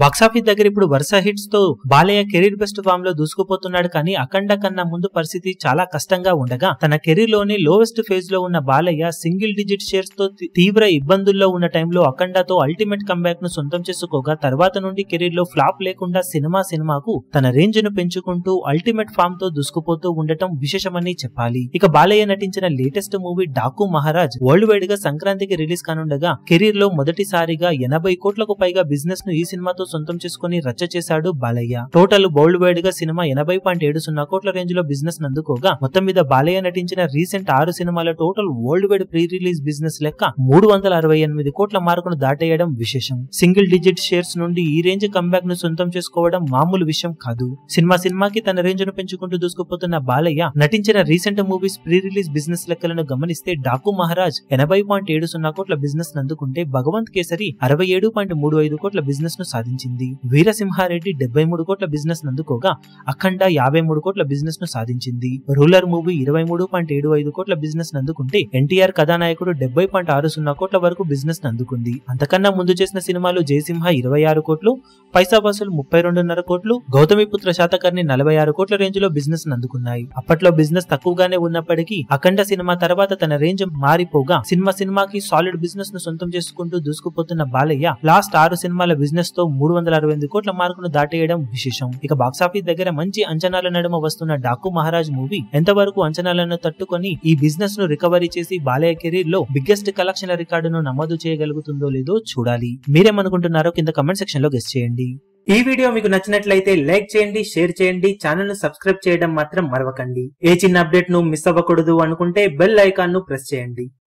Box office దగ్గర ఇప్పుడు వరుస హిట్స్ తో బాలయ్య కెరీర్ బెస్ట్ ఫామ్ లో దూసుకుపోతున్నాడు. కానీ అఖండ కన్నా ముందు పరిస్థితి చాలా కష్టంగా ఉండగా తన కెరీర్ లోని లోవెస్ట్ ఫేజ్ లో ఉన్న బాలయ్య సింగిల్ డిజిట్ షేర్స్ తో తీవ్ర ఇబ్బందుల్లో ఉన్న టైంలో అఖండతో అల్టిమేట్ కంబ్యాక్ ను సొంతం చేసుకోగా తర్వాత నుండి కెరీర్ లో ఫ్లాప్ లేకుండా సినిమాకు తన రేంజ్ ను పెంచుకుంటూ అల్టిమేట్ ఫామ్ తో దూసుకుపోతూ ఉండటం విశేషమని చెప్పాలి. ఇక బాలయ్య నటించిన latest movie Daaku Maharaj world wide గా సంక్రాంతికి రిలీజ్ కానుండగా కెరీర్ లో మొదటిసారిగా 80 కోట్లకు పైగా బిజినెస్ ను ఈ సినిమాతో సొంతం చేసుకుని రచ్చ చేశాడు బాలయ్య. టోటల్ వరల్డ్ వైడ్ గా సినిమా 80.70 కోట్ల రేంజ్ లో బిజినెస్ నందుకోగా మొత్తం మీద బాలయ్య నటించిన రీసెంట్ 6 సినిమాల total world wide pre release business లెక్క 368 కోట్ల మార్కును దాటేయడం విశేషం. సింగిల్ డిజిట్ షేర్స్ నుండి ఈ రేంజ్ కంబ్యాక్ ను సొంతం చేసుకోవడం మామూలు విషయం కాదు. సినిమాకి తన రేంజ్ ను పెంచుకుంటూ దూసుకుపోతున్న బాలయ్య నటించిన recent movies pre release business లెక్కలను గమనిస్తే డాకు మహారాజ్ 80.70 కోట్ల బిజినెస్ నందుకుంటే భగవంత్ కేసరి 67.35 కోట్ల బిజినెస్ ను సాధించింది. వీరసింహారెడ్డి 73 కోట్ల బిజినెస్ నందుకోగా అఖండ 53 కోట్ల బిజినెస్ ను సాధించింది. రూలర్ మూవీ 23.75 కోట్ల బిజినెస్ నందుకుంటే ఎన్టీఆర్ కథానాయకుడు 70.60 కోట్ల వరకు బిజినెస్ నందుకుంది. అంతకన్నా ముందు చేసిన సినిమాలు జయసింహ 26 కోట్లు, పైసా వసూలు 32.5 కోట్లు, గౌతమిపుత్ర శాతకర్ణి 46 కోట్ల రేంజ్ లో బిజినెస్ నందుకున్నాయి. అప్పట్లో బిజినెస్ తక్కువగానే ఉన్నప్పటికీ అఖండ సినిమా తర్వాత తన రేంజ్ మారిపోగా సినిమాకి సాలిడ్ బిజినెస్ ను సొంతం చేసుకుంటూ దూసుకుపోతున్న బాలయ్య లాస్ట్ 6 సినిమాల బిజినెస్ తో 328 కోట్ల మార్కును దాటేయడం విశేషం. ఇక బాక్సాఫీస్ దగ్గర మంచి అంచనాల నడుమ వస్తున్న డాకు మహారాజ్ మూవీ ఎంతవరకు అంచనాలను తట్టుకొని ఈ బిజినెస్ ను రికవరీ చేసి బాలయ్య కెరీర్ లో బిగ్గెస్ట్ కలెక్షన్ల రికార్డును నమోదు చేయగలుగుతుందో లేదో చూడాలి. మీరేమనుకుంటున్నారో కింద కమెంట్ సెక్షన్ లో గెస్ చేయండి. ఈ వీడియో మీకు నచ్చినట్లయితే లైక్ చేయండి, షేర్ చేయండి, ఛానల్ ను సబ్స్క్రైబ్ చేయడం మాత్రం మరవకండి. ఏ చిన్న అప్డేట్ ను మిస్ అవ్వకూడదు అనుకుంటే బెల్ ఐకాన్ ను ప్రెస్ చేయండి.